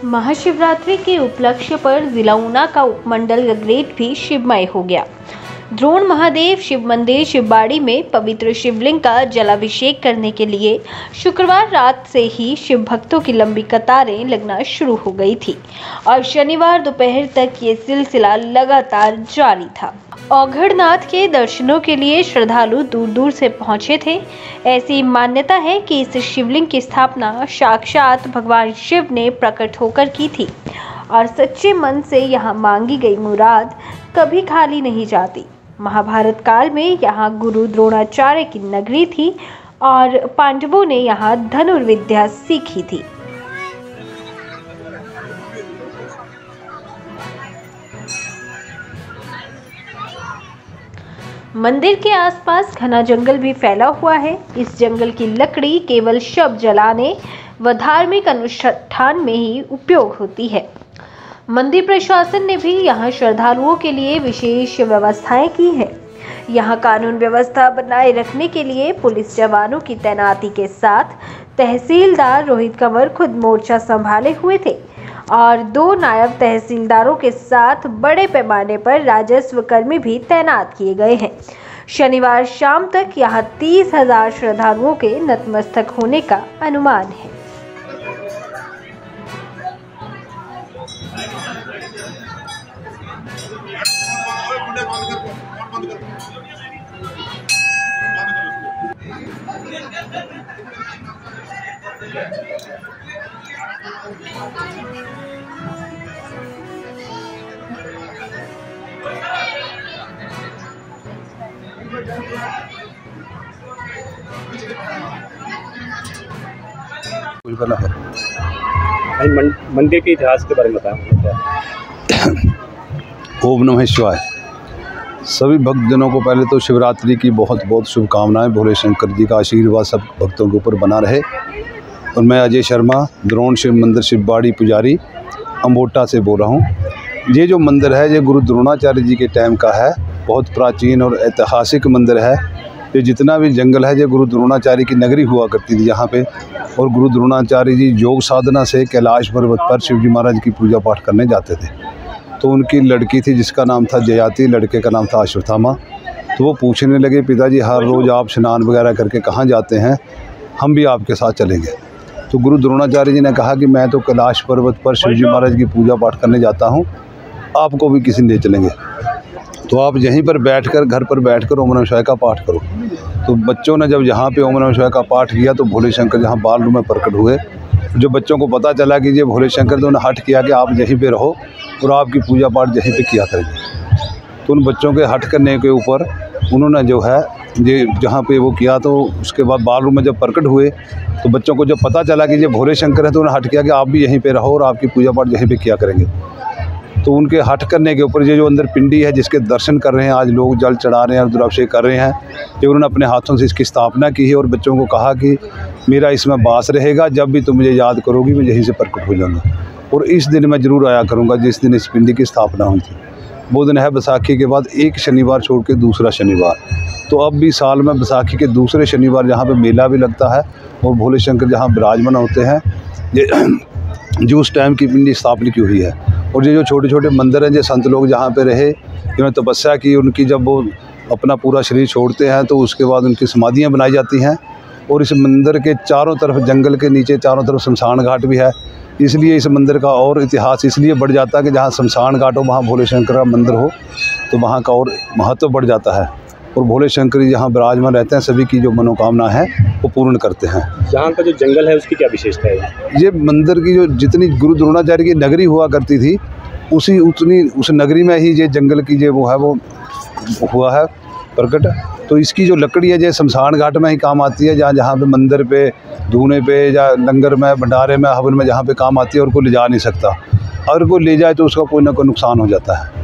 महाशिवरात्रि के उपलक्ष्य पर जिला ऊना का उपमंडल गगरेट भी शिवमय हो गया। द्रोण महादेव शिव मंदिर शिवबाड़ी में पवित्र शिवलिंग का जलाभिषेक करने के लिए शुक्रवार रात से ही शिव भक्तों की लंबी कतारें लगना शुरू हो गई थी और शनिवार दोपहर तक ये सिलसिला लगातार जारी था। औघड़नाथ के दर्शनों के लिए श्रद्धालु दूर दूर से पहुंचे थे। ऐसी मान्यता है कि इस शिवलिंग की स्थापना साक्षात भगवान शिव ने प्रकट होकर की थी और सच्चे मन से यहाँ मांगी गई मुराद कभी खाली नहीं जाती। महाभारत काल में यहाँ गुरु द्रोणाचार्य की नगरी थी और पांडवों ने यहाँ धनुर्विद्या सीखी थी। मंदिर के आसपास घना जंगल भी फैला हुआ है। इस जंगल की लकड़ी केवल शव जलाने व धार्मिक अनुष्ठान में ही उपयोग होती है। मंदिर प्रशासन ने भी यहाँ श्रद्धालुओं के लिए विशेष व्यवस्थाएं की है। यहाँ कानून व्यवस्था बनाए रखने के लिए पुलिस जवानों की तैनाती के साथ तहसीलदार रोहित कंवर खुद मोर्चा संभाले हुए थे और 2 नायब तहसीलदारों के साथ बड़े पैमाने पर राजस्व कर्मी भी तैनात किए गए हैं। शनिवार शाम तक यहाँ 30,000 श्रद्धालुओं के नतमस्तक होने का अनुमान है। मंदिर के इतिहास के बारे में बताएं। ओम नमः शिवाय। सभी भक्तजनों को पहले तो शिवरात्रि की बहुत बहुत शुभकामनाएं। भोले शंकर जी का आशीर्वाद सब भक्तों के ऊपर बना रहे। और मैं अजय शर्मा, द्रोण शिव मंदिर शिवबाड़ी पुजारी अम्बोटा से बोल रहा हूँ। ये जो मंदिर है ये गुरु द्रोणाचार्य जी के टाइम का है। बहुत प्राचीन और ऐतिहासिक मंदिर है। ये जितना भी जंगल है ये गुरु द्रोणाचार्य की नगरी हुआ करती थी यहाँ पे। और गुरु द्रोणाचार्य जी योग साधना से कैलाश पर्वत पर शिव जी महाराज की पूजा पाठ करने जाते थे। तो उनकी लड़की थी जिसका नाम था जयाति, लड़के का नाम था अश्वत्थामा। तो वो पूछने लगे, पिताजी हर रोज़ आप स्नान वगैरह करके कहाँ जाते हैं, हम भी आपके साथ चलेंगे। तो गुरु द्रोणाचार्य जी ने कहा कि मैं तो कैलाश पर्वत पर शिव जी महाराज की पूजा पाठ करने जाता हूँ, आपको भी किसी ले चलेंगे। तो आप यहीं पर बैठकर घर पर बैठकर ओम नमः शिवाय का पाठ करो। तो बच्चों ने जब यहाँ पे ओम नमः शिवाय का पाठ किया तो भोले शंकर जहाँ बाल रूप में प्रकट हुए। जब बच्चों को पता चला कि ये भोले शंकर, तो उन्होंने हट किया कि आप यहीं पे रहो और आपकी पूजा पाठ यहीं पे किया करेंगे। तो उन बच्चों के हट करने के ऊपर उन्होंने जो है ये जहाँ पे वो किया, तो उसके बाद बाल रूप में जब प्रकट हुए तो बच्चों को जब पता चला कि ये भोले शंकर है तो उन्होंने हट किया कि आप भी यहीं पर रहो और आपकी पूजा पाठ यहीं पर किया करेंगे। तो उनके हट करने के ऊपर ये जो अंदर पिंडी है जिसके दर्शन कर रहे हैं आज लोग, जल चढ़ा रहे हैं, रुद्राभिषेक कर रहे हैं, ये उन्होंने अपने हाथों से इसकी स्थापना की है। और बच्चों को कहा कि मेरा इसमें वास रहेगा, जब भी तुम मुझे याद करोगी मैं यहीं से प्रकट हो जाऊँगा और इस दिन मैं ज़रूर आया करूँगा जिस दिन इस पिंडी की स्थापना हुई थी। वो दिन है बैसाखी के बाद एक शनिवार छोड़ के दूसरा शनिवार। तो अब भी साल में बैसाखी के दूसरे शनिवार जहाँ पर मेला भी लगता है और भोले शंकर जहाँ विराजमान होते हैं, ये जो उस टाइम की पिंडी स्थापना की हुई है। और ये जो छोटे छोटे मंदिर हैं, जो संत लोग जहाँ पे रहे, जिन्होंने तपस्या की, उनकी जब वो अपना पूरा शरीर छोड़ते हैं तो उसके बाद उनकी समाधियाँ बनाई जाती हैं। और इस मंदिर के चारों तरफ, जंगल के नीचे चारों तरफ शमशान घाट भी है। इसलिए इस मंदिर का और इतिहास इसलिए बढ़ जाता है कि जहाँ शमशान घाट हो वहाँ भोले शंकर का मंदिर हो तो वहाँ का और महत्व बढ़ जाता है। और भोले शंकर जी जहाँ विराजमान रहते हैं सभी की जो मनोकामना है वो पूर्ण करते हैं। यहाँ का जो जंगल है उसकी क्या विशेषता है? ये मंदिर की जो जितनी गुरु द्रोणाचार्य की नगरी हुआ करती थी उस नगरी में ही ये जंगल की जो वो है वो हुआ है प्रकट। तो इसकी जो लकड़ी है ये शमशान घाट में ही काम आती है, जहाँ पे मंदिर पे, धूने पे या लंगर में, भंडारे में, हवन में जहाँ पे काम आती है और कोई ले जा नहीं सकता। अगर कोई ले जाए तो उसका कोई ना कोई नुकसान हो जाता है।